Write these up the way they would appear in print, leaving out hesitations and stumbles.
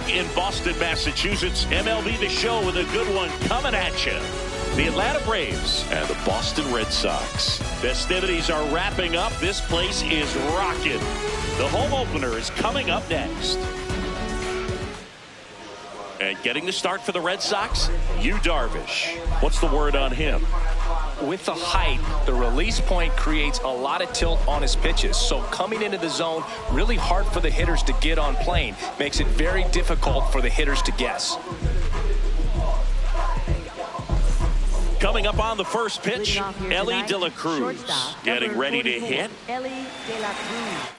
Park in Boston, Massachusetts. MLB The Show with a good one coming at you. The Atlanta Braves and the Boston Red Sox. Festivities are wrapping up. This place is rocking. The home opener is coming up next. And getting the start for the Red Sox, Yu Darvish. What's the word on him? With the height, the release point creates a lot of tilt on his pitches. So coming into the zone, really hard for the hitters to get on plane. Makes it very difficult for the hitters to guess. Coming up on the first pitch, Elly De La Cruz getting ready to hit. Elly De La Cruz.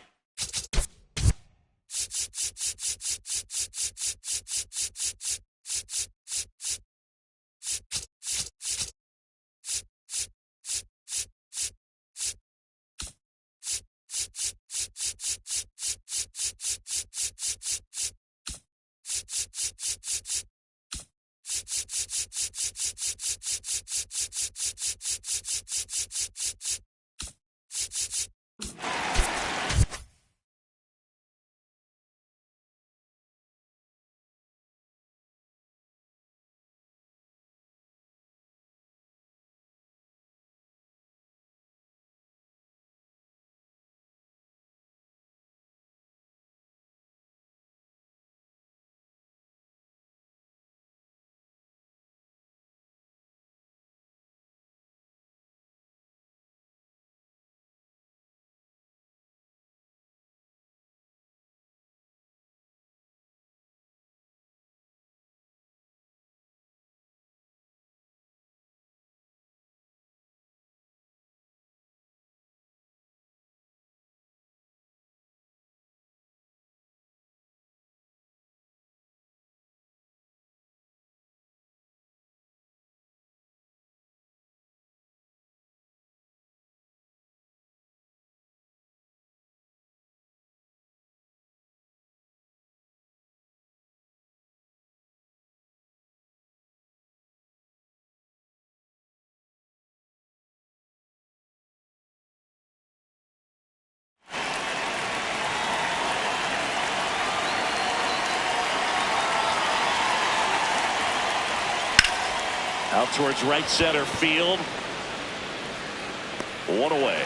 Out towards right center field. One away.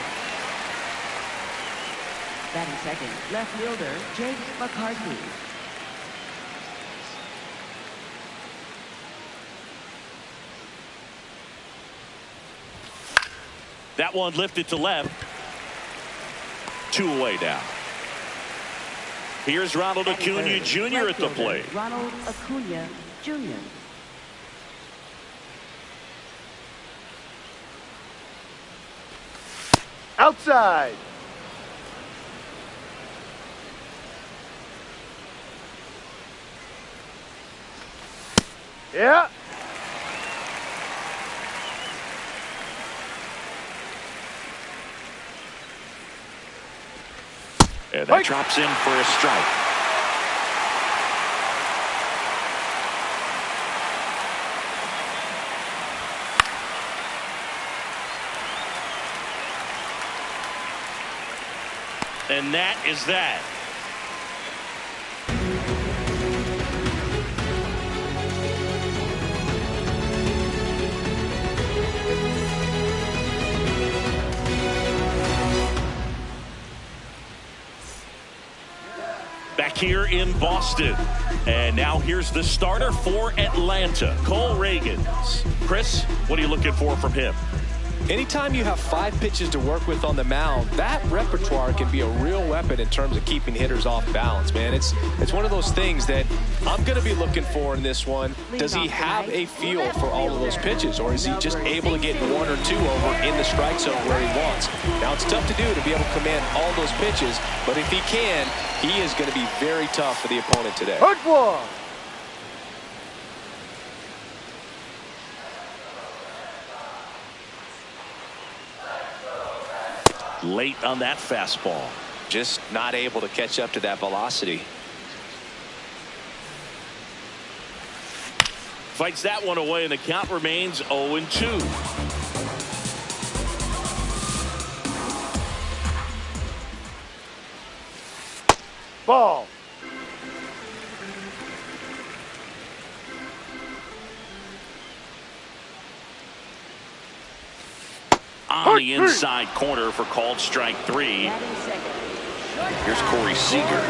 Batting second, left fielder James McCarthy. That one lifted to left. 2 away now. Here's Ronald Acuna Jr. at the plate. Ronald Acuna Jr. Outside. Yeah. And that drops in for a strike. And that is that. Back here in Boston. And now here's the starter for Atlanta, Cole Ragans. Chris, what are you looking for from him? Anytime you have 5 pitches to work with on the mound, that repertoire can be a real weapon in terms of keeping hitters off balance, man. It's one of those things that I'm going to be looking for in this one. Does he have a feel for all of those pitches, or is he just able to get 1 or 2 over in the strike zone where he wants? Now, it's tough to do to be able to command all those pitches, but if he can, he is going to be very tough for the opponent today. Hard one. Late on that fastball. Just not able to catch up to that velocity. Fights that one away, and the count remains 0-2. Ball. on the inside corner for called strike 3. Here's Corey Seager.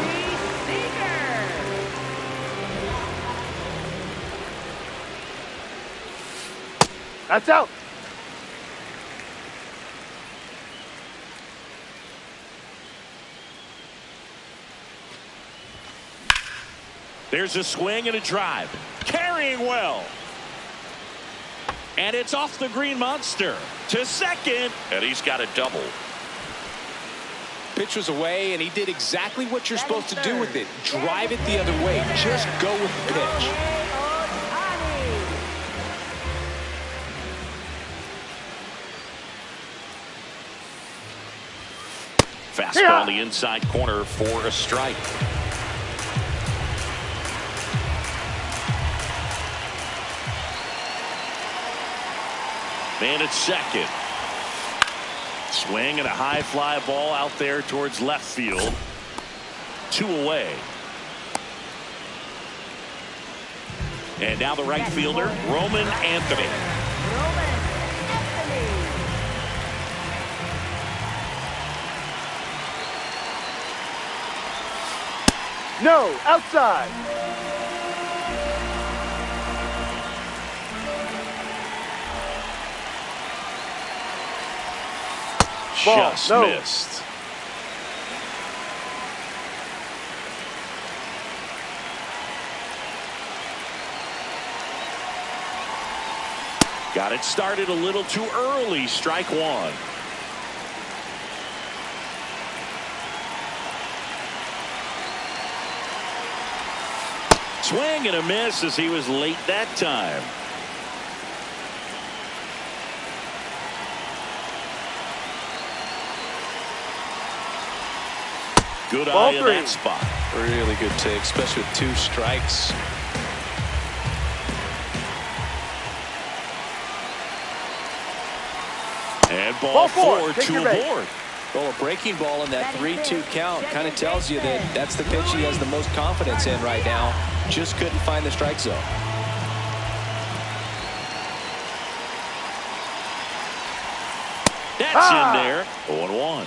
That's out. There's a swing and a drive. Carrying well. And it's off the Green Monster to second. And he's got a double. Pitch was away, and he did exactly what you're supposed to do with it. Drive it the other way. Just go with the pitch. Fastball on the inside corner for a strike. Man at second. Swing and a high fly ball out there towards left field. 2 away. And now the right fielder, Roman Anthony. No, outside. Just no. missed. Got it started a little too early. Strike 1. Swing and a miss as he was late that time. Good eye in that spot. Really good take, especially with 2 strikes. And ball 4, 2 aboard. Well, a breaking ball in that 3-2 count kind of tells you that that's the pitch he has the most confidence in right now. Just couldn't find the strike zone. That's in there. 0-1.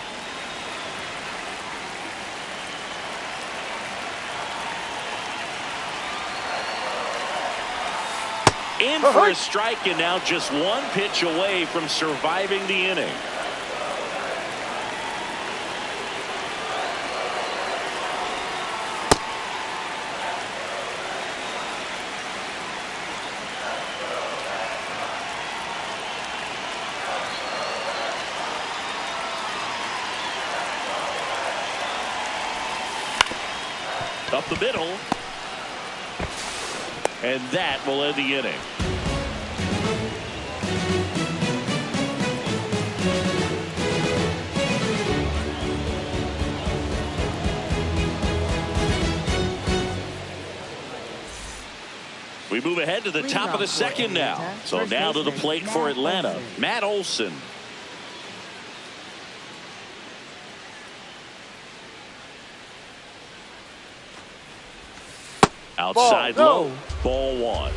In for a strike, and now just 1 pitch away from surviving the inning. Up the middle. And that will end the inning. We move ahead to the top of the second now. So now to the plate for Atlanta, Matt Olson. Outside low, ball 1.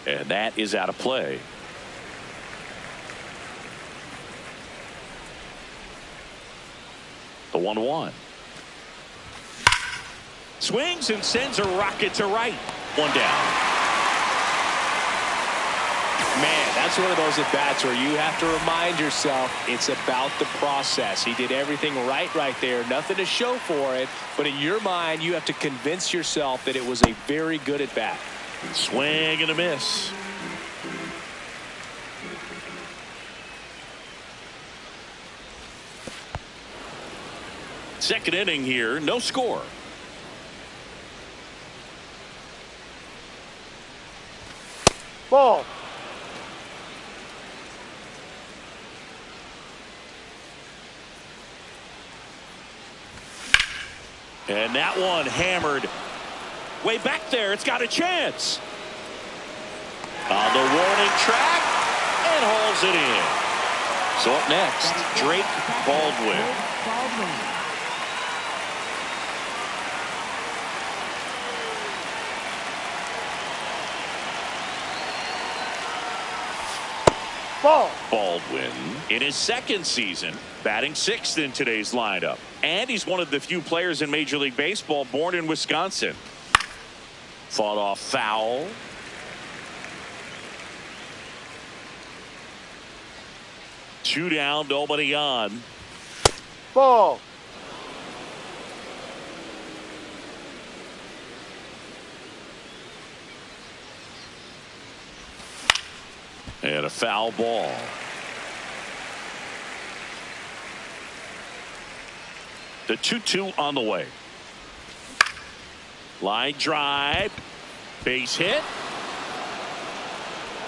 And that is out of play. The 1-1. Swings and sends a rocket to right. 1 down. Man, that's one of those at-bats where you have to remind yourself it's about the process. He did everything right there. Nothing to show for it. But in your mind, you have to convince yourself that it was a very good at-bat. Swing and a miss. Second inning here, no score. Ball. And that one hammered way back there. It's got a chance. On the warning track and hauls it in. So up next, Drake Baldwin. Ball. Baldwin in his second season, batting sixth in today's lineup. And he's one of the few players in Major League Baseball born in Wisconsin. Fought off foul. Two down, nobody on. Ball. And a foul ball. The 2-2 on the way. Line drive. Base hit.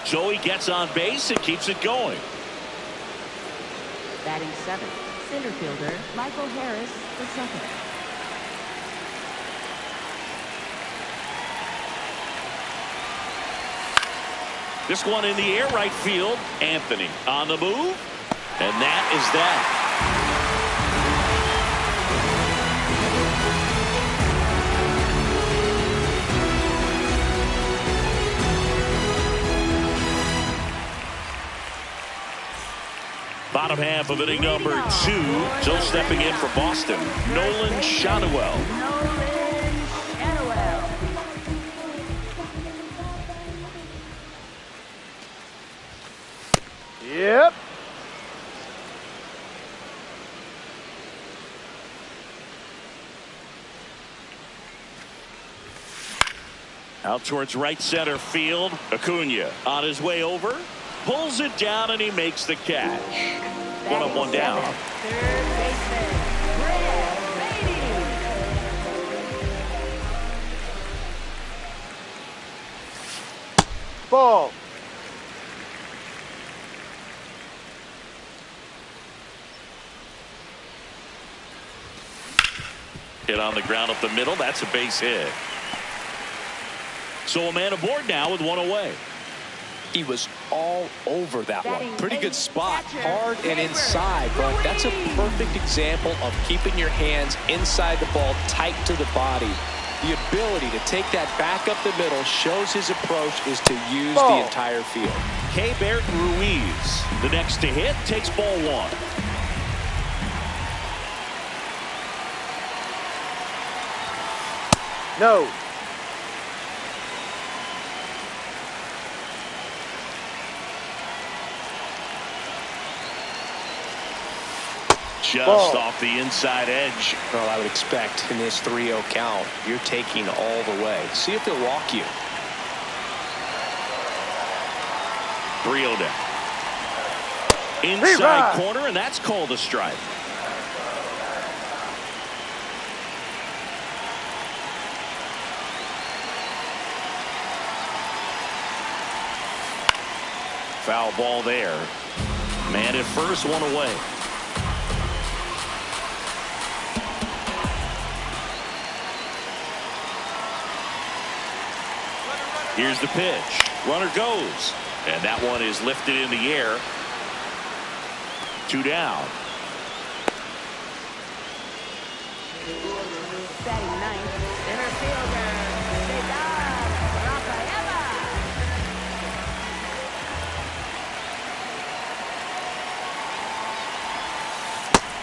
Joey gets on base and keeps it going. Batting seventh, center fielder Michael Harris, the second. This one in the air, right field. Anthony on the move. And that is that. Bottom half of inning number 2. Still stepping in for Boston, Nolan Schanuel. Yep. Out towards right center field. Acuna on his way over. Pulls it down and he makes the catch. One up, one down. Third baseman, Brad Beatty. Ball. Hit on the ground up the middle. That's a base hit. So a man aboard now with one away. He was all over that one. Batting Pretty good eighth, spot, catcher, hard and Gleyber inside, but that's a perfect example of keeping your hands inside the ball, tight to the body. The ability to take that back up the middle shows his approach is to use Ball. the entire field. Keibert Ruiz, the next to hit, takes ball one. No. Just Ball. off the inside edge. Well, I would expect in this 3-0 count, you're taking all the way. See if they'll walk you. 3-0 down. Hey, Inside Rod. corner, and that's called a strike. Foul ball there. Man at first, one away. Here's the pitch. Runner goes. And that one is lifted in the air. 2 down. Batting ninth, center fielder Cesar Rafaela.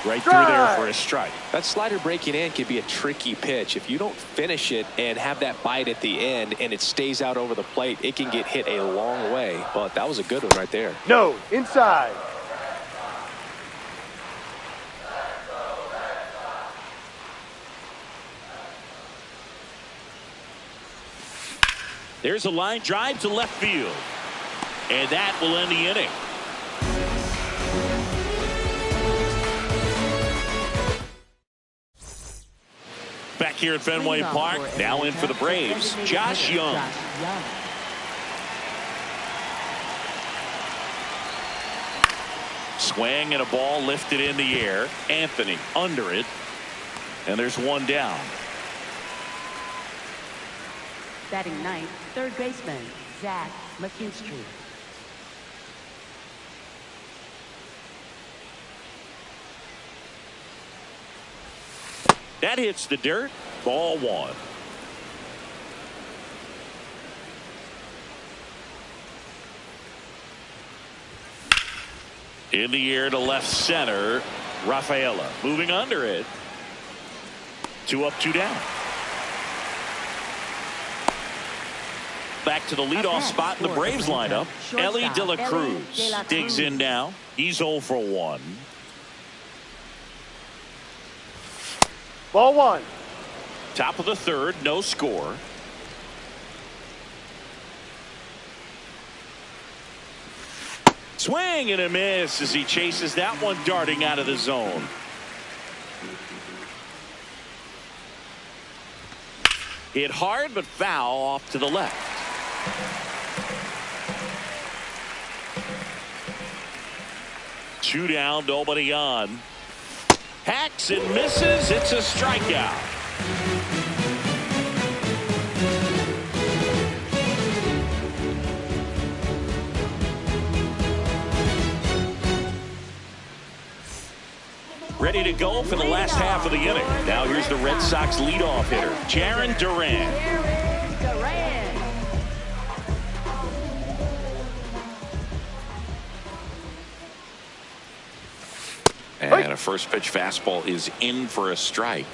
Right through there for a strike. That slider breaking in can be a tricky pitch. If you don't finish it and have that bite at the end and it stays out over the plate, it can get hit a long way. But that was a good one right there. No. Inside. There's a line drive to left field. And that will end the inning. Back here at Fenway Park, now in for the Braves, Josh Young. Swing and a ball lifted in the air. Anthony under it. And there's one down. Batting ninth, third baseman Zach McKinstry. That hits the dirt. Ball one. In the air to left center. Rafaela moving under it. 2 up, 2 down. Back to the leadoff spot in the Braves lineup. Elly De La Cruz digs in now. He's 0 for 1. Ball 1. Top of the third, no score. Swing and a miss as he chases that one darting out of the zone. Hit hard but foul off to the left. Two down, nobody on. Hacks and misses. It's a strikeout. Ready to go for the last half of the inning. Now here's the Red Sox leadoff hitter, Jarren Duran. And a first pitch fastball is in for a strike.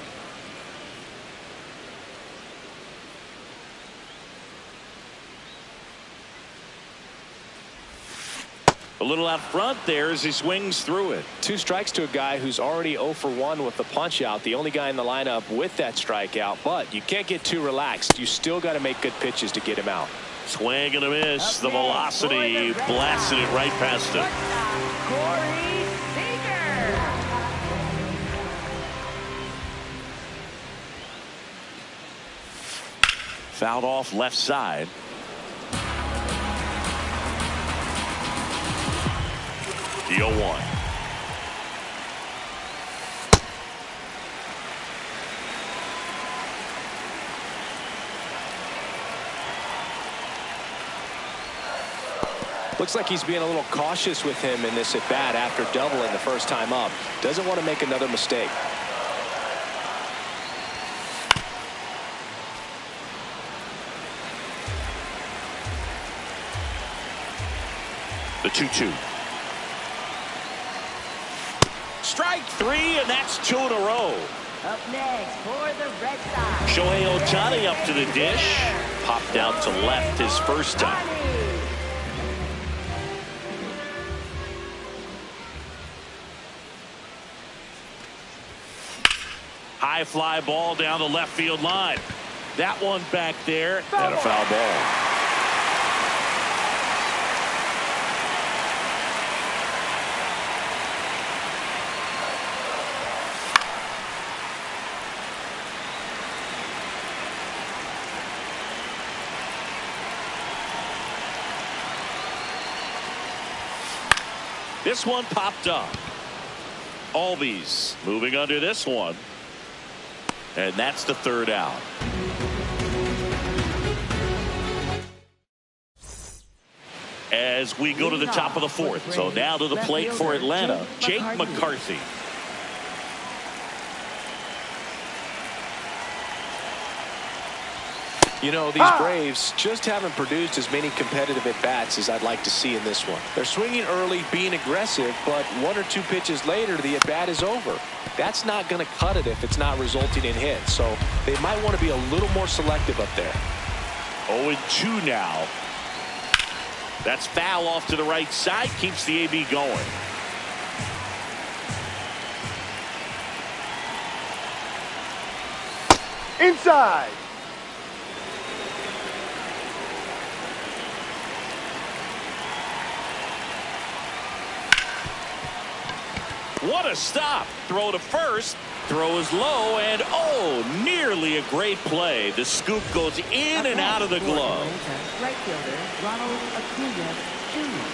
A little out front there as he swings through it. 2 strikes to a guy who's already 0 for 1 with the punch out. The only guy in the lineup with that strikeout. But you can't get too relaxed. You still got to make good pitches to get him out. Swing and a miss. The velocity blasted it right past him. Corey Seager. Fouled off left side. The 0-1. Looks like he's being a little cautious with him in this at bat after doubling the first time up. Doesn't want to make another mistake. The 2-2. Strike 3, and that's 2 in a row. Up next for the Red Sox. Shohei Ohtani up to the dish. Popped out to left his first time. High fly ball down the left field line. That one back there, and a foul ball. This one popped up. Albies moving under this one. And that's the third out. As we go to the top of the fourth. So now to the plate for Atlanta, Jake McCarthy. You know, these Braves just haven't produced as many competitive at-bats as I'd like to see in this one. They're swinging early, being aggressive, but 1 or 2 pitches later, the at-bat is over. That's not going to cut it if it's not resulting in hits, so they might want to be a little more selective up there. 0-2 now. That's foul off to the right side, keeps the AB going. Inside. What a stop. Throw to first. Throw is low, and oh, nearly a great play. The scoop goes in and out of the glove. Right fielder Ronald Acuna Jr.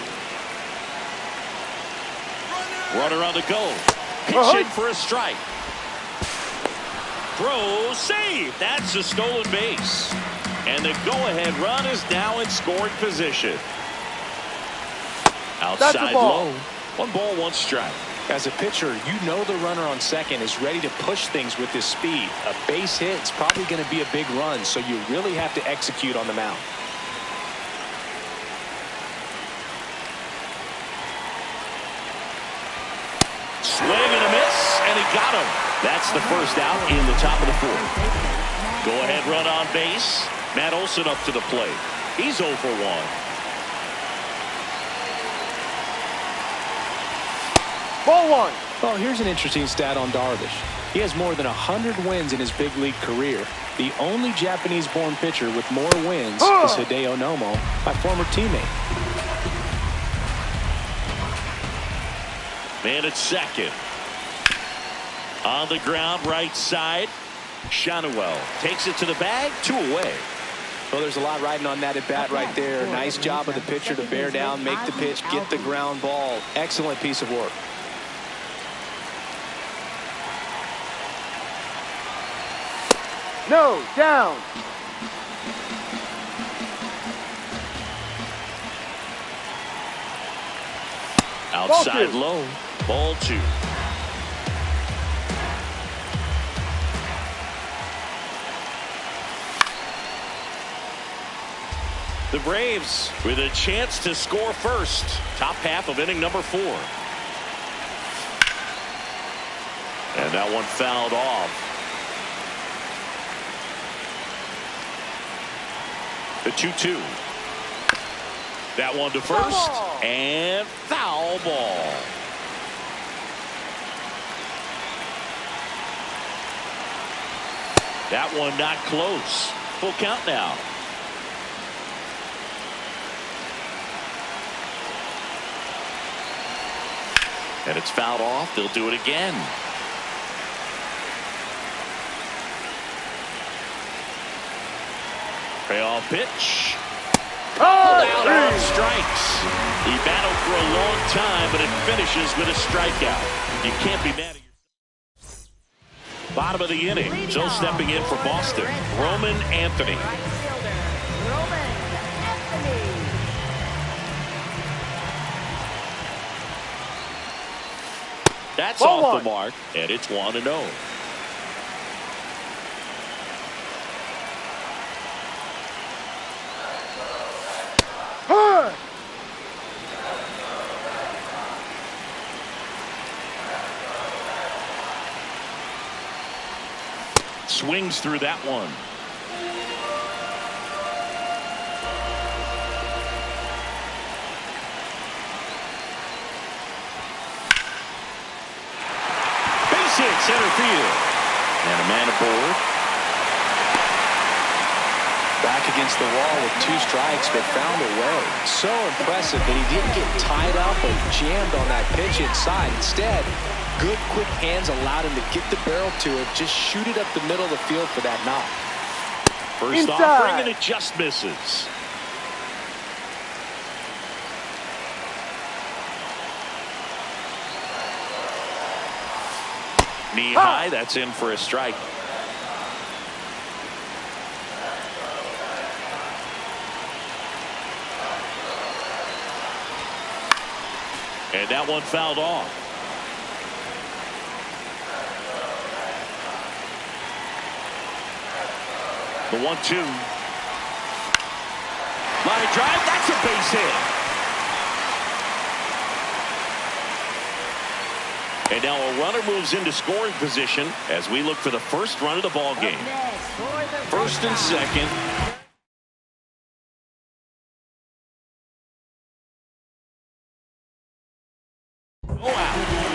Runner on the go. Pitching for a strike. Throw, save. That's a stolen base. And the go-ahead run is now in scoring position. Outside low. 1 ball, 1 strike. As a pitcher, you know the runner on second is ready to push things with his speed. A base hit is probably going to be a big run, so you really have to execute on the mound. Swing and a miss, and he got him. That's the first out in the top of the fourth. Go-ahead run on base. Matt Olson up to the plate. He's 0 for 1. Ball 1. Well, here's an interesting stat on Darvish. He has more than 100 wins in his big league career. The only Japanese-born pitcher with more wins is Hideo Nomo, my former teammate. Man at second. On the ground, right side. Shanuel takes it to the bag, 2 away. Well, there's a lot riding on that at bat right there. Nice job of the pitcher to bear down, make the pitch, get the ground ball. Excellent piece of work. No, down. Outside low. Ball 2. The Braves with a chance to score first. Top half of inning number 4. And that one fouled off. The 2-2. That one to first. And foul ball. That one not close. Full count now. And it's fouled off. They'll do it again. Payoff pitch. Out on strikes. He battled for a long time, but it finishes with a strikeout. You can't be mad at yourself. Bottom of the inning. So stepping in for Boston, Roman Anthony. That's off the mark, and it's 1-0. Swings through that one. Base hit, center field. And a man aboard. Back against the wall with 2 strikes, but found a way. So impressive that he didn't get tied up or jammed on that pitch inside. Instead, good quick hands allowed him to get the barrel to it, just shoot it up the middle of the field for that knock. First offering, and it just misses. Knee high, that's in for a strike. And that one fouled off. The 1-2. Line drive, that's a base hit. And now a runner moves into scoring position as we look for the first run of the ball game. First and second.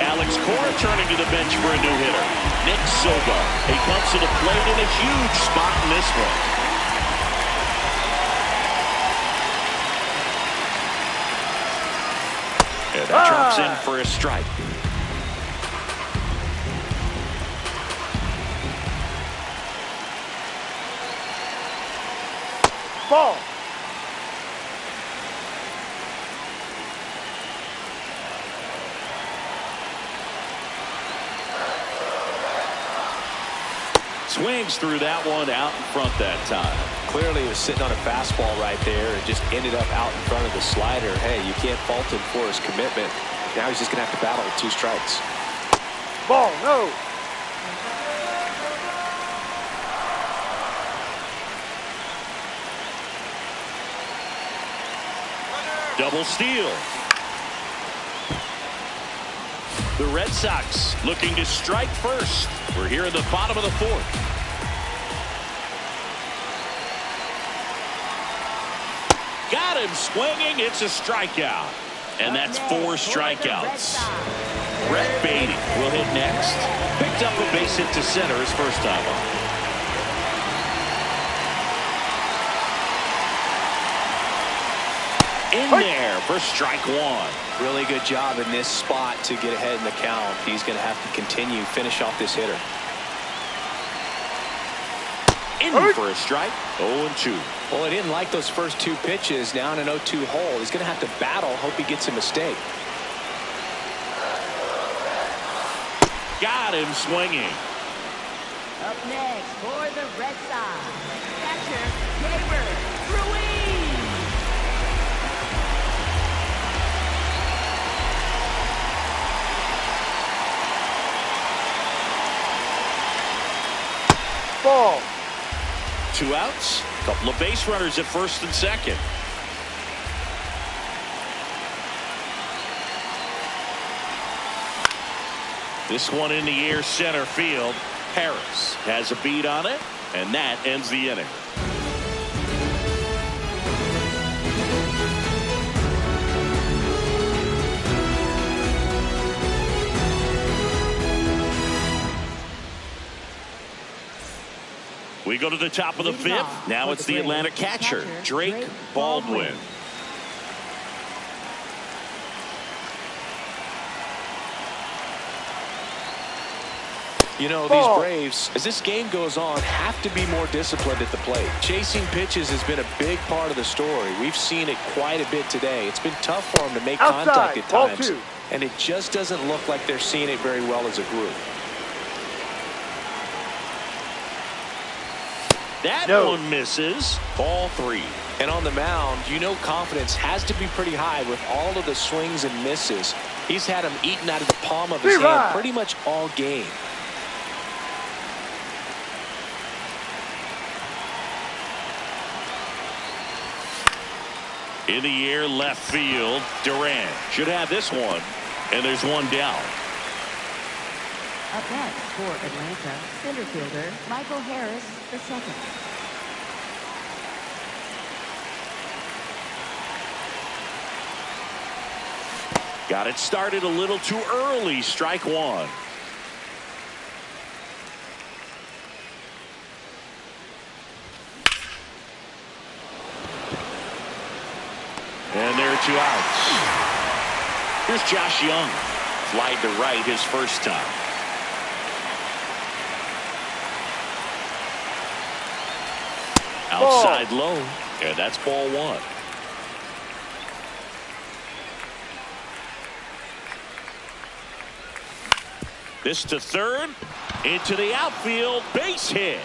Alex Cora turning to the bench for a new hitter. Nick Silva. He comes to the plate in a huge spot in this one. And that drops in for a strike. Ball. Swings through that one, out in front that time. Clearly he was sitting on a fastball right there and just ended up out in front of the slider. Hey, you can't fault him for his commitment. Now he's just going to have to battle with 2 strikes. Ball, no. Double steal. The Red Sox looking to strike first. We're here in the bottom of the fourth. Got him swinging. It's a strikeout. And that's 4 strikeouts. Brett Baty will hit next. Picked up a base hit to center his first time up. In there for strike 1. Really good job in this spot to get ahead in the count. He's going to have to continue, finish off this hitter. In for a strike. 0-2. Well, he didn't like those first 2 pitches. Now in an 0-2 hole. He's going to have to battle. Hope he gets a mistake. Got him swinging. Up next for the Red Sox, catcher Gabriel Ruiz. Ball. 2 outs. Couple of base runners at first and second. This one in the air center field. Harris has a beat on it, and that ends the inning. We go to the top of the 5th. Now it's the Atlanta catcher, Drake Baldwin. You know, these Braves, as this game goes on, have to be more disciplined at the plate. Chasing pitches has been a big part of the story. We've seen it quite a bit today. It's been tough for them to make contact at times, and it just doesn't look like they're seeing it very well as a group. That one misses. Ball 3. And on the mound, you know confidence has to be pretty high with all of the swings and misses. He's had them eaten out of the palm of his hand pretty much all game. In the air left field, Duran should have this one, and there's one down. Up next for Atlanta, center fielder Michael Harris II. Got it started a little too early. Strike 1. And there are 2 outs. Here's Josh Young. Flied to right his first time. Outside low. And that's ball 1. This to third. Into the outfield. Base hit.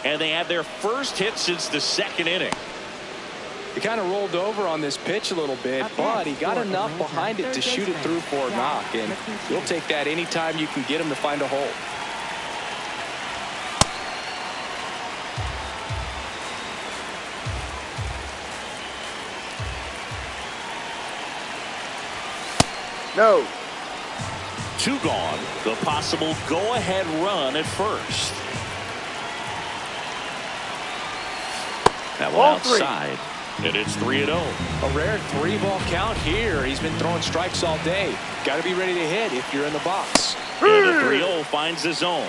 And they have their first hit since the 2nd inning. He kind of rolled over on this pitch a little bit, but he got enough behind it to shoot it through for a knock, and you'll take that anytime you can get him to find a hole. No. 2 gone. The possible go-ahead run at first. That one outside. And it's 3-0. A rare 3-ball count here. He's been throwing strikes all day. Got to be ready to hit if you're in the box. And the 3-0 finds the zone.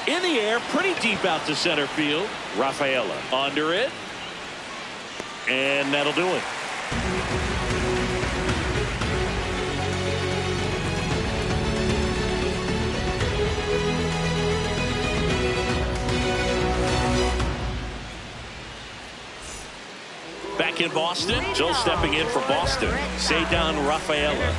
In the air, pretty deep out to center field. Rafaela under it. And that'll do it. Back in Boston, Joe stepping in for Boston. Ceddanne Rafaela.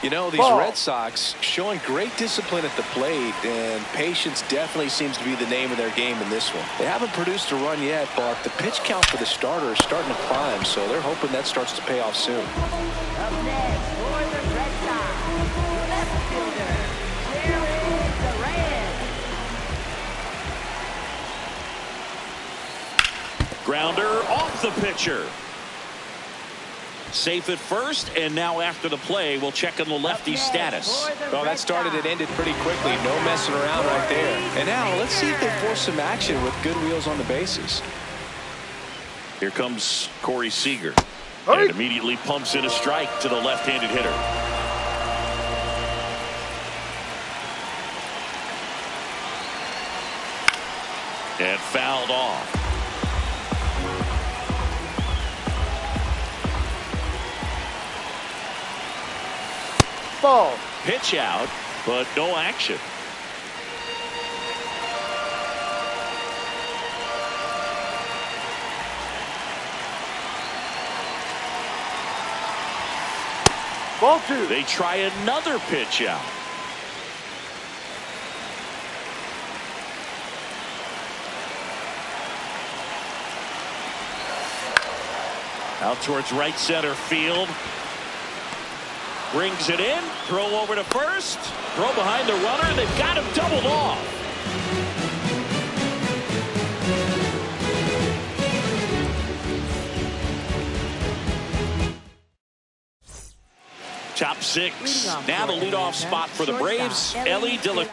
You know, these Red Sox showing great discipline at the plate, and patience definitely seems to be the name of their game in this one. They haven't produced a run yet, but the pitch count for the starter is starting to climb, so they're hoping that starts to pay off soon. Up next for the Red Sox, left fielder Grounder off the pitcher. Safe at first, and now after the play, we'll check on the lefty's status. Well, that started and ended pretty quickly. No messing around right there. And now let's see if they force some action with good wheels on the bases. Here comes Corey Seager. And immediately pumps in a strike to the left-handed hitter. And fouled off. Ball. Pitch out, but no action. Ball 2. They try another pitch out. Out towards right center field. Brings it in. Throw over to first. Throw behind the runner. They've got him doubled off. Top 6. Now the leadoff spot for the Braves. Elly De La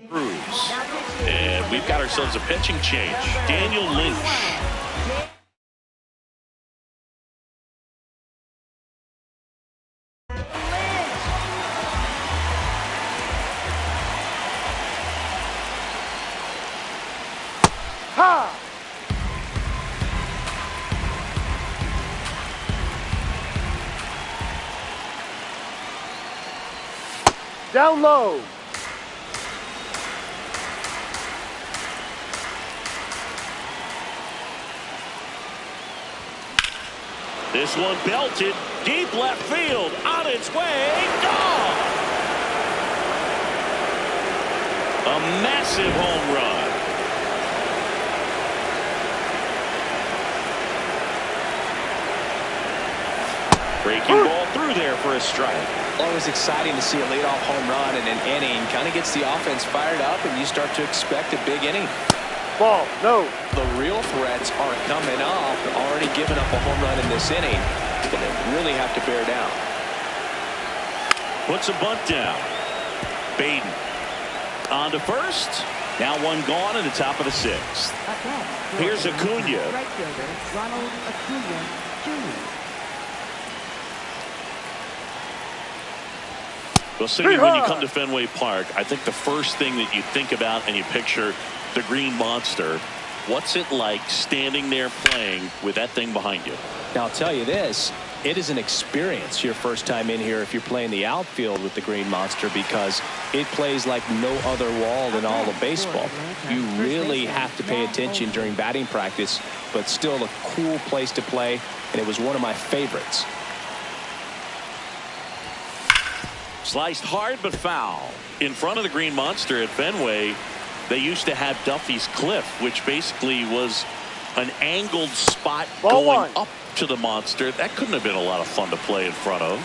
Cruz. And we've got ourselves a pitching change. Daniel Lynch. Ha! Down low. This one belted deep left field, on its way, gone! A massive home run. Breaking ball through there for a strike. Always exciting to see a leadoff home run in an inning. Kind of gets the offense fired up, and you start to expect a big inning. Ball. No. The real threats are coming up. Already given up a home run in this inning. He's going to really have to bear down. Puts a bunt down. Baden on to first. Now one gone in the top of the 6th. Here's Acuna. Right fielder Ronald Acuna Jr. Well, Cindy, when you come to Fenway Park, I think the first thing that you think about and you picture the Green Monster. What's it like standing there playing with that thing behind you? Now, I'll tell you this. It is an experience your first time in here if you're playing the outfield with the Green Monster, because it plays like no other wall in all of baseball. You really have to pay attention during batting practice, but still a cool place to play, and it was one of my favorites. Sliced hard but foul. In front of the Green Monster at Fenway, they used to have Duffy's Cliff, which basically was an angled spot going up to the Monster. That couldn't have been a lot of fun to play in front of.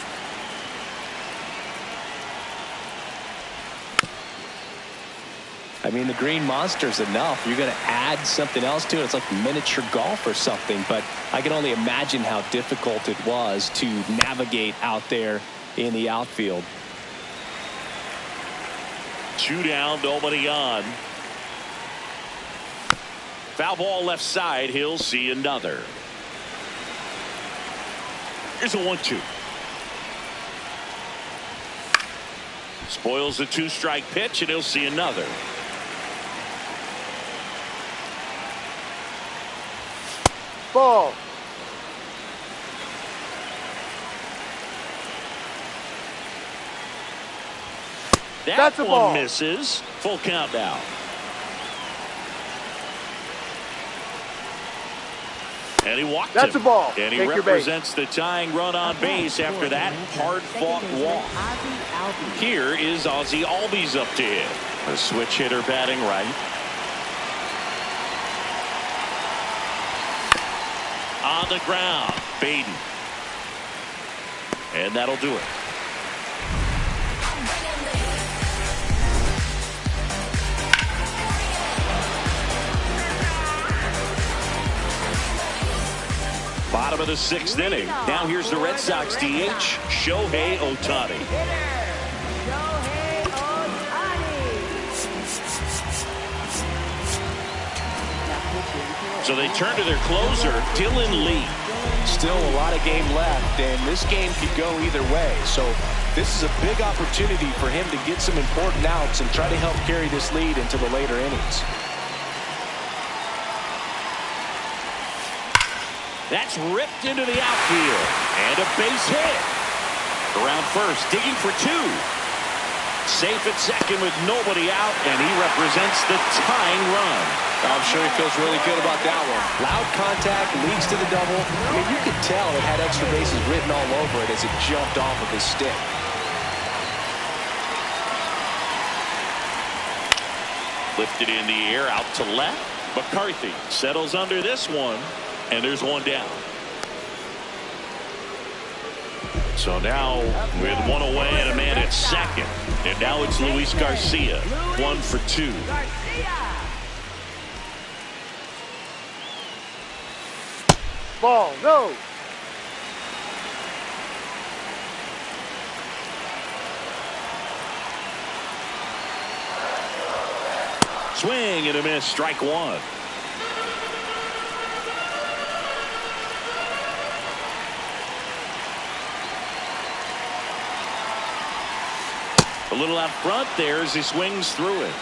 I mean, the Green Monster's enough. You're going to add something else to it. It's like miniature golf or something, but I can only imagine how difficult it was to navigate out there in the outfield. 2 down, nobody on. Foul ball left side. He'll see another. Here's a 1-2. Spoils a 2-strike pitch, and he'll see another. Ball. That's a one ball. misses. Full count now. And he walked That's him. a ball. And he Take your represents the tying run on base after that hard-fought walk. Here is Ozzie Albies up to hit. A switch hitter batting right. On the ground, Baden. And that'll do it. bottom of the 6th inning. Now here's the Red Sox DH, Shohei Ohtani. So they turn to their closer, Dylan Lee. Still a lot of game left, and this game could go either way. So this is a big opportunity for him to get some important outs and try to help carry this lead into the later innings. That's ripped into the outfield. And a base hit. Around first, digging for 2. Safe at second with nobody out, and he represents the tying run. I'm sure he feels really good about that one. Loud contact, leads to the double. I mean, you could tell it had extra bases written all over it as it jumped off of his stick. Lifted in the air, out to left. McCarthy settles under this one, and there's one down. So now with one away and a man at second. And now it's Luis Garcia, 1 for 2. Ball, no. Swing and a miss, strike 1. A little out front there as he swings through it.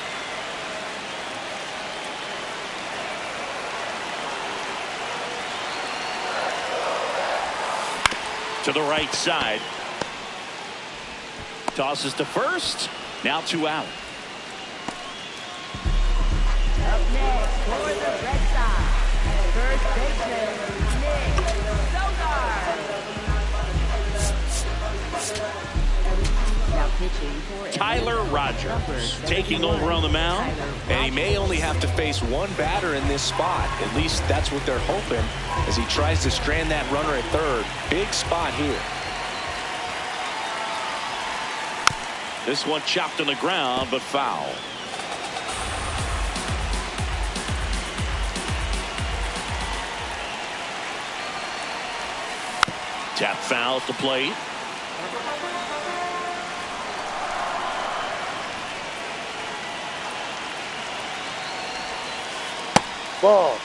To the right side. Tosses to first. Now 2 out. Up next for the Red Sox, first baseman, Nick Sogard. Now pitching for Tyler Rogers taking over on the mound. And he may only have to face one batter in this spot. At least that's what they're hoping as he tries to strand that runner at third. Big spot here. This one chopped on the ground, but foul. Tap foul at the plate. Ball.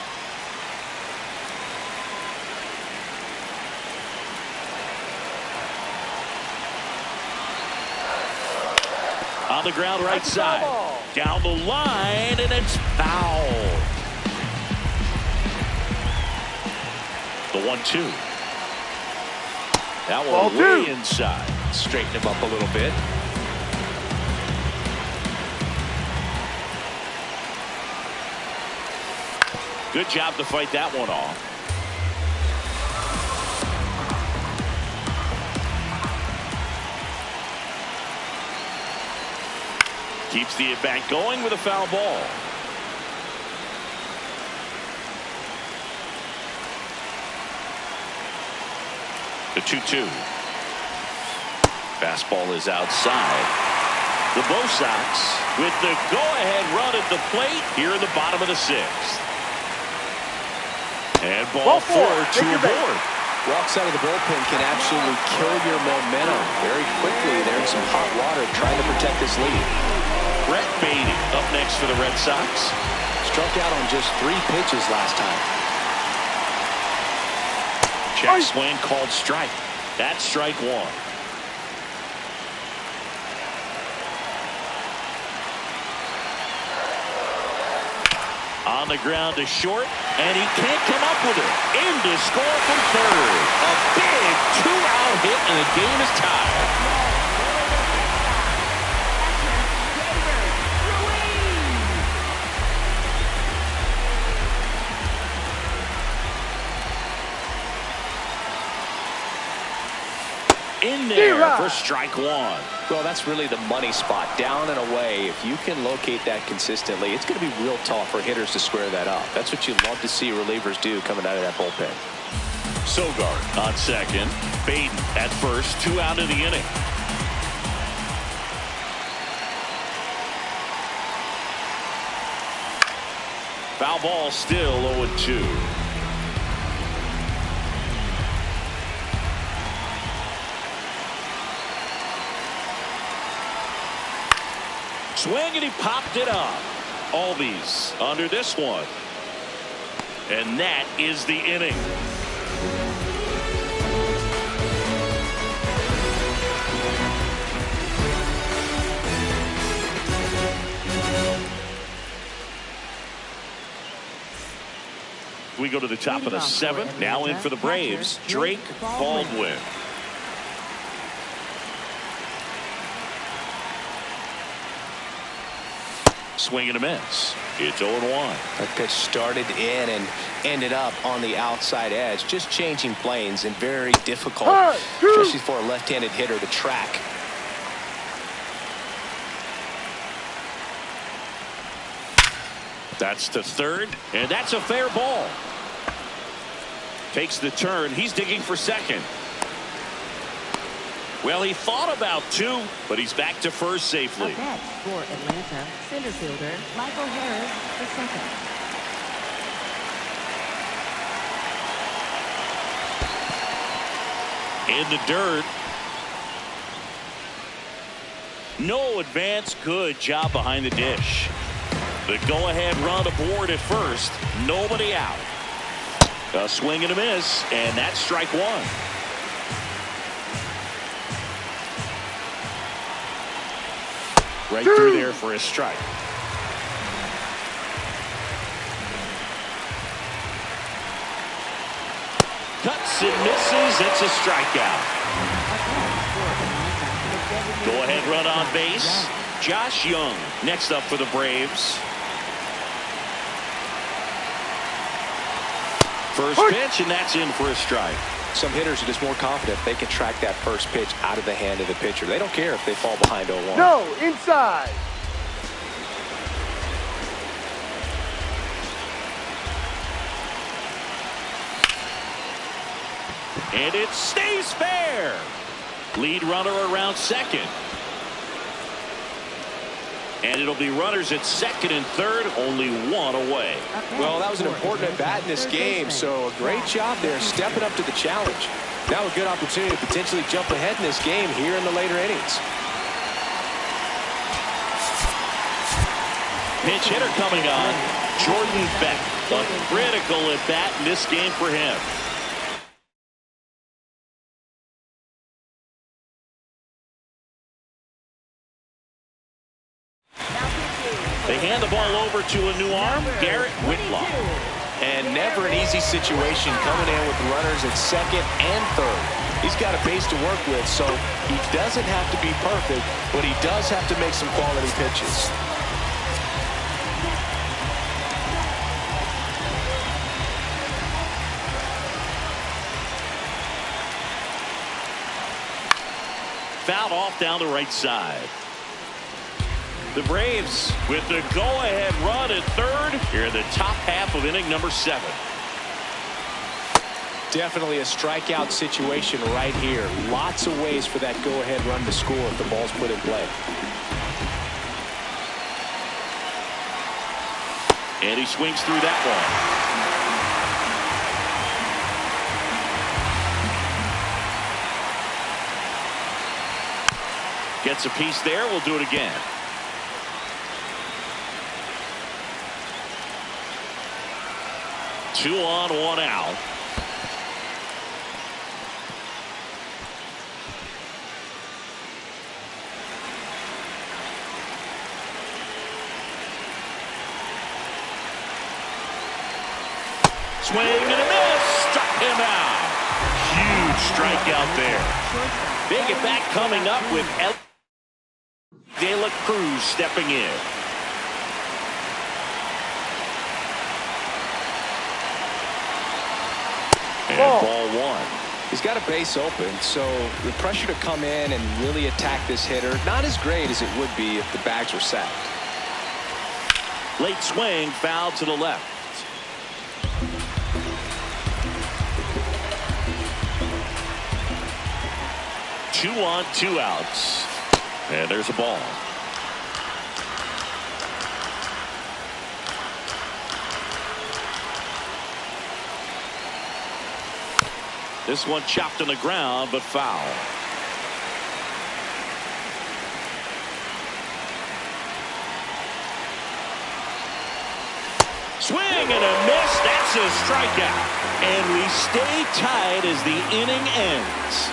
On the ground right side. Down the line, and it's foul. The 1-2. That Ball one way 2. inside. Straighten him up a little bit. Good job to fight that one off. Keeps the at-bat going with a foul ball. The 2-2. Fastball is outside. The Bo Sox with the go-ahead run at the plate here in the bottom of the 6th. And ball 4 to aboard. Walks out of the bullpen can absolutely kill your momentum very quickly. They're in some hot water trying to protect this lead. Brett Baty up next for the Red Sox. Struck out on just 3 pitches last time. Check swing called strike. That's strike 1. On the ground to short, and he can't come up with it. In to score from third. A big 2-out hit, and the game is tied. In there for strike 1. Well, that's really the money spot, down and away. If you can locate that consistently, it's going to be real tough for hitters to square that up. That's what you love to see relievers do coming out of that bullpen. Sogard on second. Baden at first. 2 out of the inning. Foul ball, still 0-2. swing, and he popped it up. Albies under this one. And that is the inning. We go to the top of the seventh. Now in for the Braves, Drake Baldwin. Swing and a miss. It's 0-1. That pitch started in and ended up on the outside edge. Just changing planes and very difficult, especially for a left-handed hitter to track. That's to third, and that's a fair ball. Takes the turn. He's digging for second. Well, he thought about two, but he's back to first safely. Up next for Atlanta, center fielder Michael Harris, the second. In the dirt. No advance. Good job behind the dish. The go-ahead run aboard at first. Nobody out. A swing and a miss, and that's strike one. Right through there for a strike. Cuts and misses. It's a strikeout. Go-ahead run on base. Josh Young next up for the Braves. First pitch, and that's in for a strike. Some hitters are just more confident they can track that first pitch out of the hand of the pitcher. They don't care if they fall behind 0-1. No, inside. And it stays fair. Lead runner around second. And it'll be runners at second and third, only one away. Well, that was an important at-bat in this game, so a great job there stepping up to the challenge. Now a good opportunity to potentially jump ahead in this game here in the later innings. Pinch hitter coming on, Jordan Beck. A critical at-bat in this game for him. They hand the ball over to a new arm, Garrett Whitlock. And never an easy situation coming in with runners at second and third. He's got a base to work with, so he doesn't have to be perfect, but he does have to make some quality pitches. Fouled off down the right side. The Braves with the go-ahead run at third here in the top half of inning number 7. Definitely a strikeout situation right here. Lots of ways for that go-ahead run to score if the ball's put in play. And he swings through that one. Gets a piece there. We'll do it again. Two on, one out. Swing and a miss. Struck him out. Huge strikeout there. Big at bat coming up with De La Cruz stepping in. And ball one. He's got a base open, so the pressure to come in and really attack this hitter, not as great as it would be if the bags were sacked. Late swing, foul to the left. Two on, two outs. And there's a ball. This one chopped on the ground, but foul. Swing and a miss. That's a strikeout. And we stay tied as the inning ends.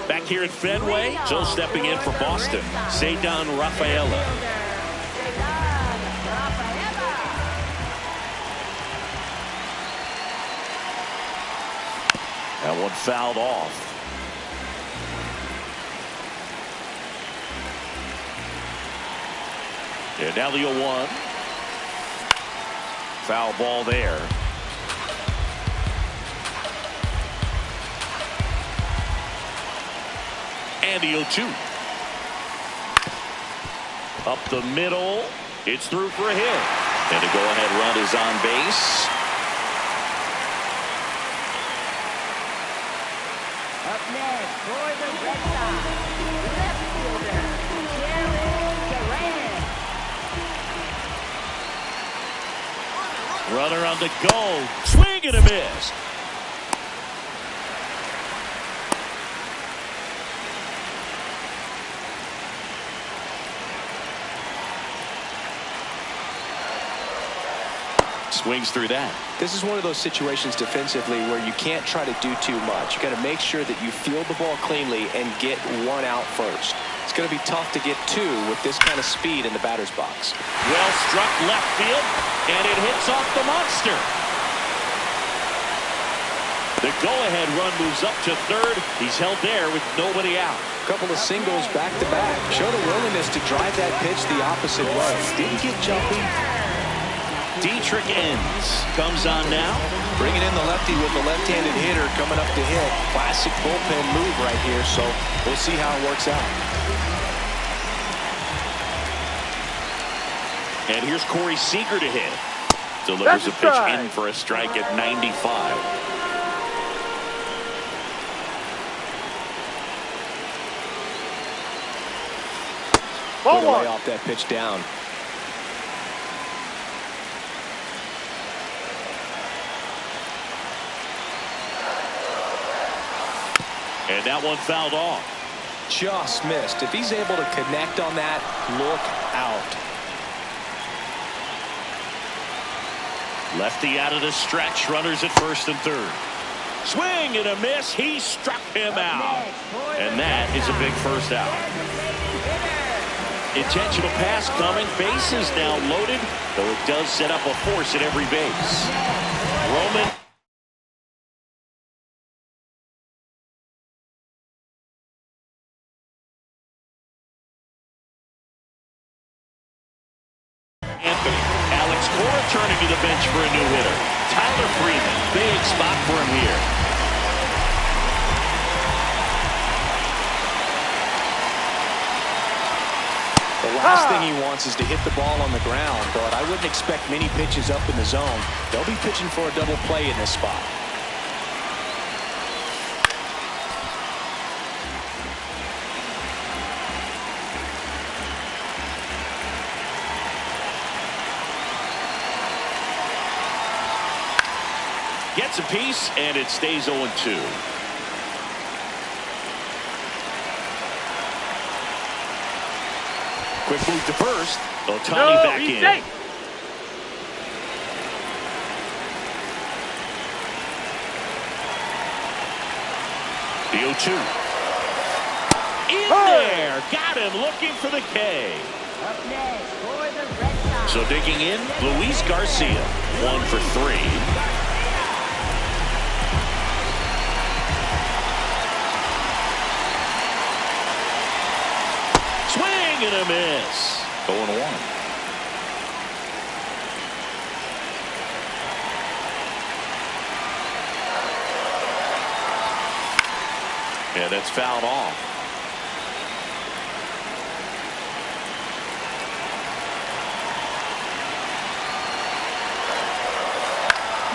Back here at Fenway, so stepping in for Boston, Ceddanne Rafaela. That one fouled off. And now the 0-1. Foul ball there. And the 0-2. Up the middle. It's through for a hit. And the go-ahead run is on base. Up next for the Red Sox, left fielder, Jarren Duran. Runner on the go. Swing and a miss. Swings through that. This is one of those situations defensively where you can't try to do too much. You got to make sure that you field the ball cleanly and get one out first. It's going to be tough to get two with this kind of speed in the batter's box. Well struck left field, and it hits off the monster. The go-ahead run moves up to third. He's held there with nobody out. A couple of singles back-to-back. Showed a willingness to drive that pitch the opposite way. Didn't get jumpy. Dietrich Enns comes on now. Bringing in the lefty with the left-handed hitter coming up to hit. Classic bullpen move right here, so we'll see how it works out. And here's Corey Seager to hit. Delivers a pitch in for a strike at 95. Put away off that pitch down. And that one fouled off. Just missed. If he's able to connect on that, look out. Lefty out of the stretch. Runners at first and third. Swing and a miss. He struck him out. And that is a big first out. Intentional pass coming. Bases now loaded, though it does set up a force at every base. Roman. Alex Cora turning to the bench for a new hitter. Tyler Freeman, big spot for him here. The last thing he wants is to hit the ball on the ground, but I wouldn't expect many pitches up in the zone. They'll be pitching for a double play in this spot. Gets a piece, and it stays 0-2. Quick move to first. Ohtani back in. Safe. The 0-2. In there. Got him looking for the K. Up next for the Red Sox. So digging in, Luis Garcia. 1 for 3. And a miss. 0-1. And that's fouled off.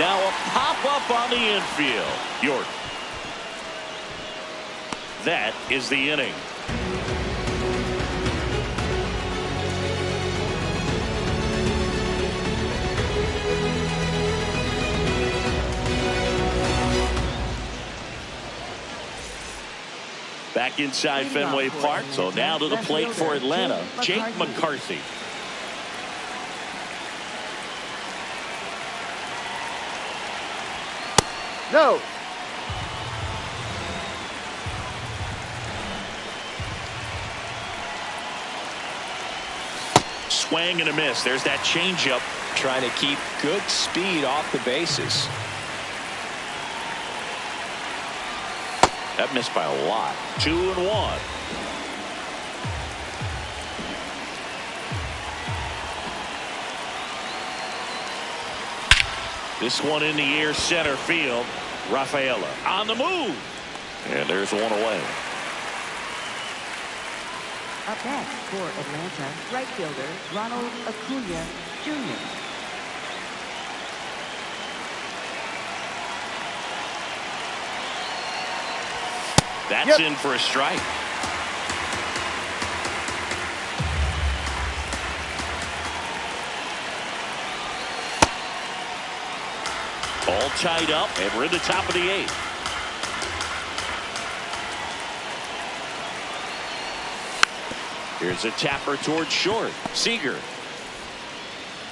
Now a pop-up on the infield. York. That is the inning. Back inside Fenway Park, so now to the plate for Atlanta, Jake McCarthy. No. Swing and a miss. There's that changeup. Trying to keep good speed off the bases. That missed by a lot. 2-1. This one in the air, center field. Rafaela on the move. And there's one away. Up next for Atlanta, right fielder Ronald Acuna Jr. That's in for a strike. All tied up, and we're in the top of the 8th. Here's a tapper towards short. Seager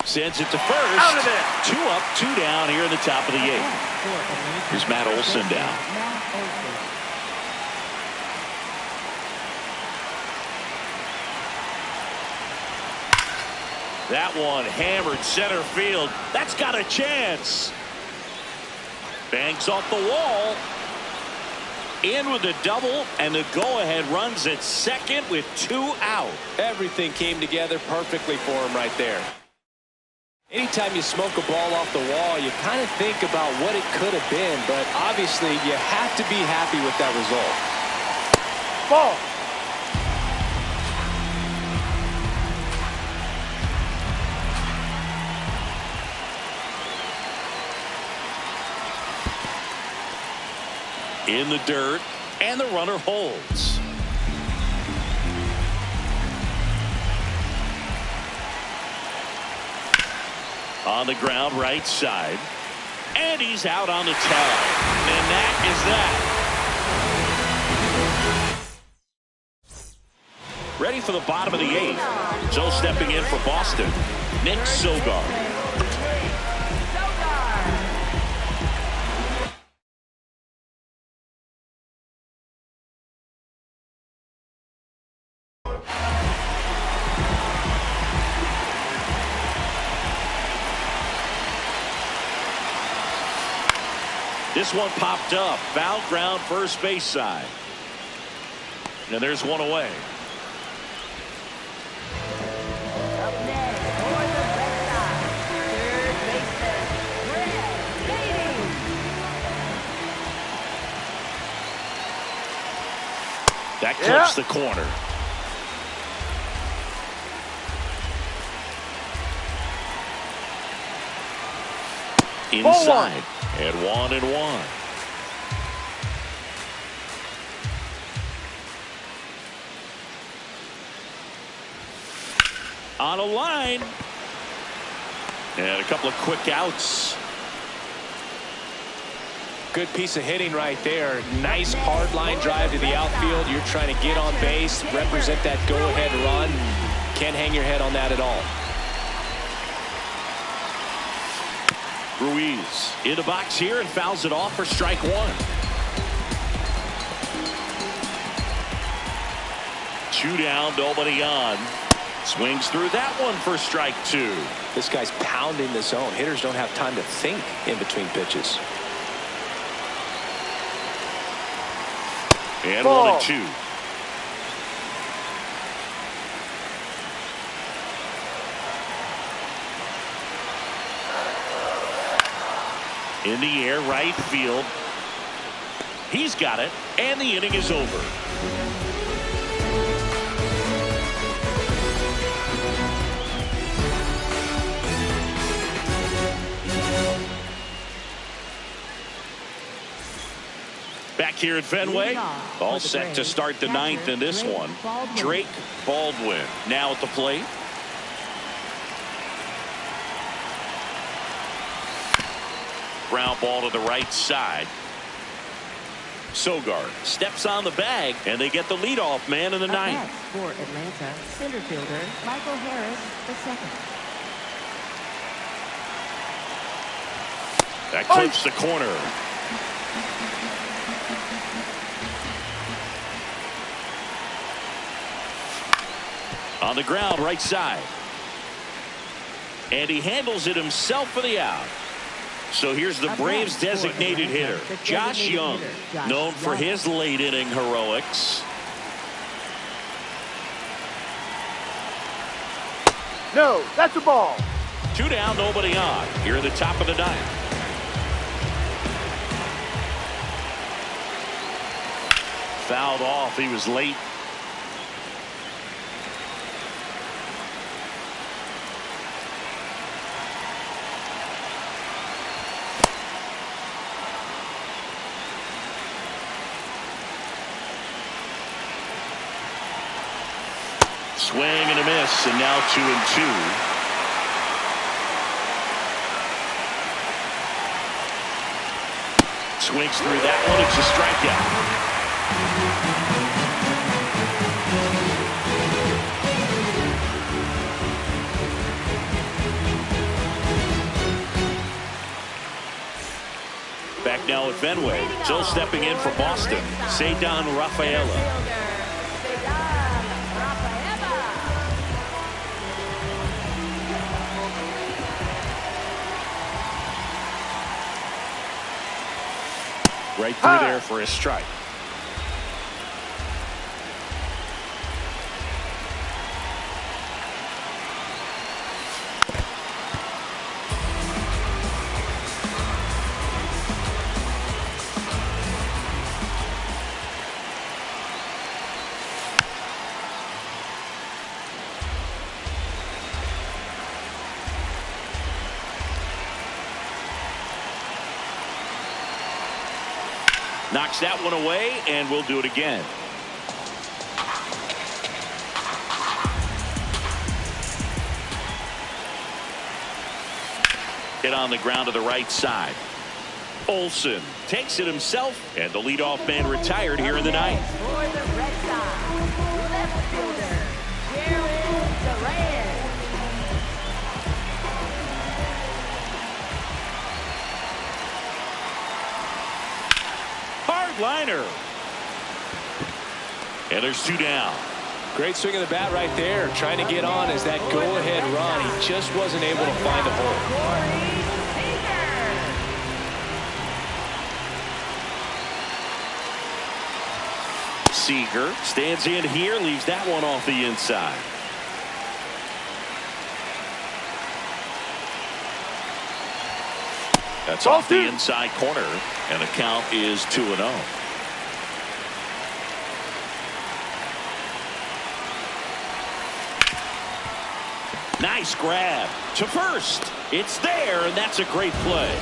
sends it to first. Out of it. 2 up, 2 down here in the top of the 8th. Here's Matt Olson down. That one hammered center field. That's got a chance. Banks off the wall. In with a double, and the go-ahead runs at second with 2 out. Everything came together perfectly for him right there. Anytime you smoke a ball off the wall, you kind of think about what it could have been, but obviously you have to be happy with that result. Ball. In the dirt, and the runner holds. On the ground, right side. And he's out on the tag. And that is that. Ready for the bottom of the 8th. So stepping in for Boston, Nick Sogard. This one popped up. Foul ground, first base side. And there's one away. Up next for the Red Sox, third baseman Brett Baty. That clips the corner. Inside. And 1-1. On a line. And a couple of quick outs. Good piece of hitting right there. Nice hard line drive to the outfield. You're trying to get on base, represent that go-ahead run. Can't hang your head on that at all. Ruiz in the box here and fouls it off for strike 1. 2 down, nobody on. Swings through that one for strike 2. This guy's pounding the zone. Hitters don't have time to think in between pitches. And Ball. 1-2. In the air, right field. He's got it, and the inning is over. Back here at Fenway, all set to start the ninth in this one. Drake Baldwin now at the plate. Ground ball to the right side. Sogard steps on the bag, and they get the leadoff man in the ninth. For Atlanta, center fielder Michael Harris II. That clips the corner. On the ground, right side. And he handles it himself for the out. So here's the Braves designated hitter, Josh Young, known for his late inning heroics. No, that's a ball. 2 down, nobody on. Here in the top of the ninth. Fouled off. He was late. Swing and a miss, and now 2-2. Swings through that one. It's a strikeout. Back now at Fenway. Still stepping in for Boston, Ceddanne Rafaela. Right through there for a strike. Knocks that one away, and we'll do it again. Hit on the ground to the right side. Olson takes it himself, and the leadoff man retired here in the ninth. For the Red Sox, left fielder Jarren Duran. Liner. And there's 2 down. Great swing of the bat right there, trying to get on as that go-ahead run. He just wasn't able to find the hole. Seager stands in here, leaves that one off the inside. That's off the inside corner, and the count is 2-0. Nice grab to first. It's there, and that's a great play.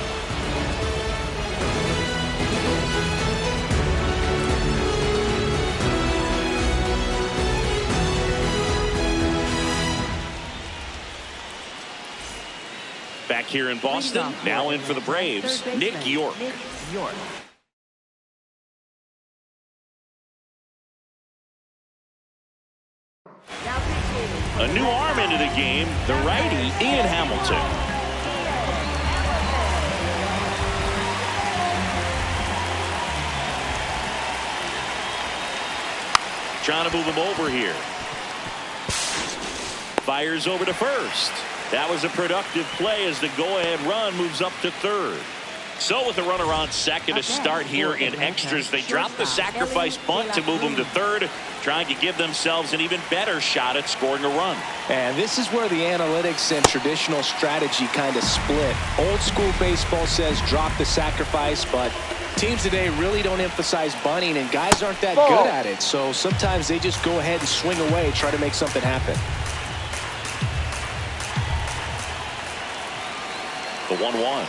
Back here in Boston, now in for the Braves, Nick York. A new arm into the game, the righty, Ian Hamilton. Trying to move him over here. Fires over to first. That was a productive play as the go-ahead run moves up to third. So with the runner on second to start here in extras, they drop the sacrifice bunt to move them to third, trying to give themselves an even better shot at scoring a run. And this is where the analytics and traditional strategy kind of split. Old school baseball says drop the sacrifice, but teams today really don't emphasize bunting, and guys aren't that good at it. So sometimes they just go ahead and swing away, try to make something happen. The 1-1.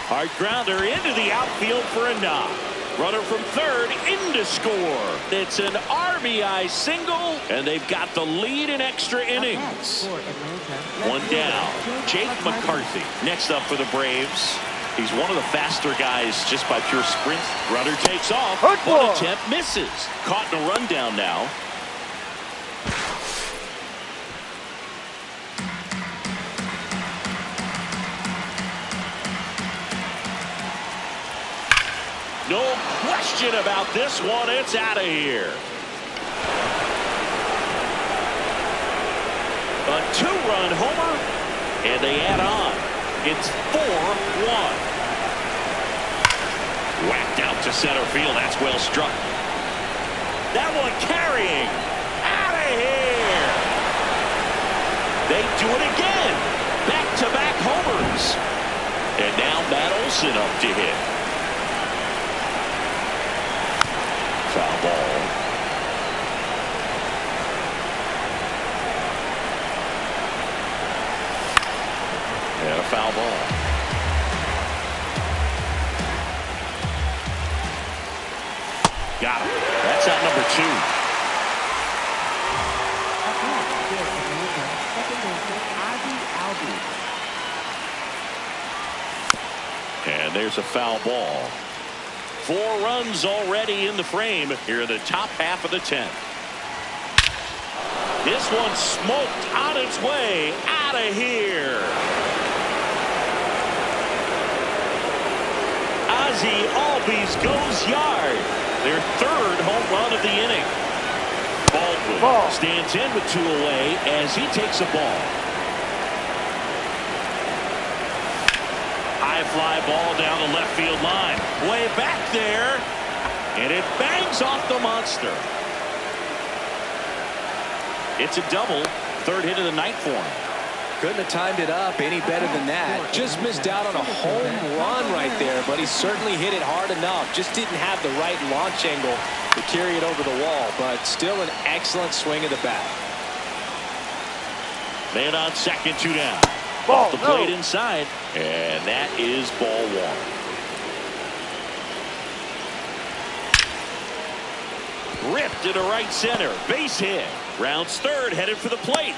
Hard grounder into the outfield for a knock. Runner from third in to score. It's an RBI single, and they've got the lead in extra innings. One down. Jake McCarthy next up for the Braves. He's one of the faster guys just by pure sprint. Runner takes off. One attempt misses. Caught in a rundown now. No question about this one. It's out of here. A two-run homer, and they add on. It's 4-1. Whacked out to center field. That's well struck. That one carrying. Out of here. They do it again. Back-to-back homers. And now Matt Olson up to hit. Foul ball. And a foul ball. Got him. That's out number 2. And there's a foul ball. 4 runs already in the frame here in the top half of the 10th. This one smoked on its way out of here. Ozzie Albies goes yard. Their 3rd home run of the inning. Baldwin stands in with 2 away as he takes a ball. High fly ball down the left field line. Way back there. And it bangs off the monster. It's a double. 3rd hit of the night for him. Couldn't have timed it up any better than that. Just missed out on a home run right there, but he certainly hit it hard enough. Just didn't have the right launch angle to carry it over the wall, but still an excellent swing of the bat. Man on second, 2 down. Off the plate inside, and that is ball 1. Ripped into right center. Base hit. Rounds 3rd, headed for the plate.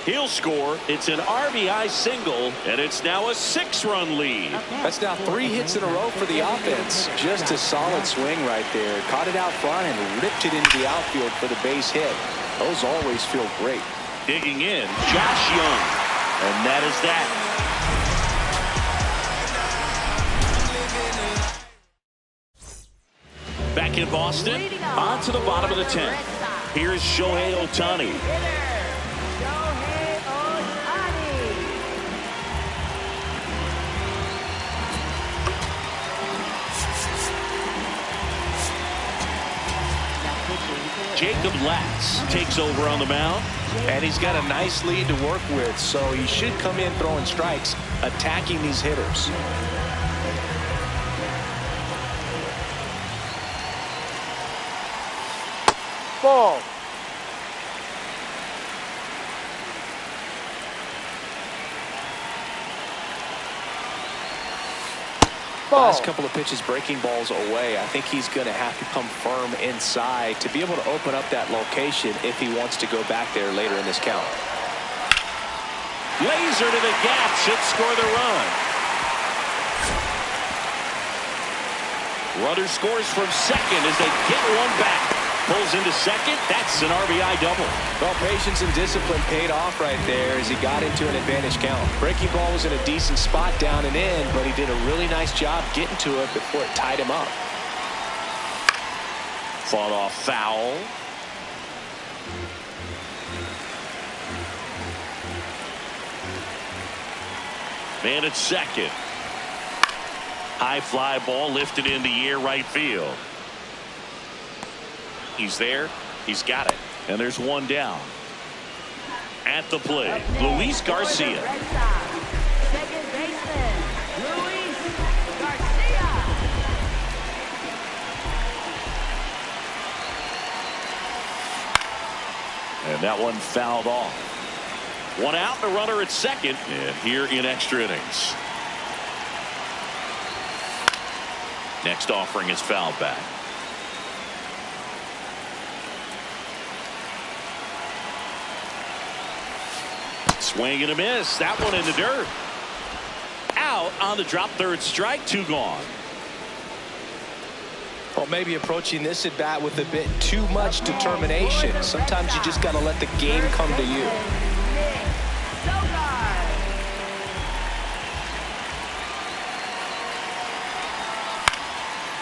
He'll score. It's an RBI single, and it's now a 6-run lead. That's now 3 hits in a row for the offense. Just a solid swing right there. Caught it out front and ripped it into the outfield for the base hit. Those always feel great. Digging in, Josh Young. And that is that. Back in Boston, on to the bottom of the 10th. Here's Shohei Ohtani. Jacob Latz takes over on the mound. And he's got a nice lead to work with, so he should come in throwing strikes, attacking these hitters. Ball. Last couple of pitches breaking balls away. I think he's going to have to come firm inside to be able to open up that location if he wants to go back there later in this count. Laser to the gap should score the run. Runner scores from second as they get one back. Pulls into second. That's an RBI double. Well, patience and discipline paid off right there as he got into an advantage count. Breaking ball was in a decent spot down and in, but he did a really nice job getting to it before it tied him up. Fought off foul. Man at second. High fly ball lifted in the air right field. He's there. He's got it. And there's one down. At the plate, Luis Garcia. Second baseman, Luis Garcia. And that one fouled off. One out, the runner at second. And here in extra innings. Next offering is fouled back. Swing and a miss. That one in the dirt. Out on the drop. Third strike. 2 gone. Well, maybe approaching this at bat with a bit too much determination. Sometimes you just got to let the game come to you.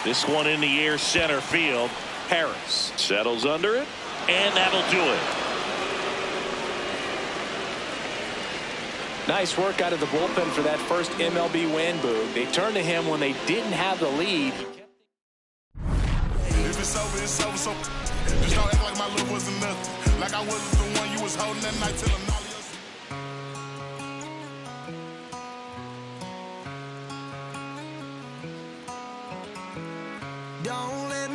This one in the air, center field. Harris settles under it, and that'll do it. Nice work out of the bullpen for that first MLB win, Boog. They turned to him when they didn't have the lead. If it's over, it's over. So just don't act like my love wasn't nothing. Like I wasn't the one you was holding that night till I'm not.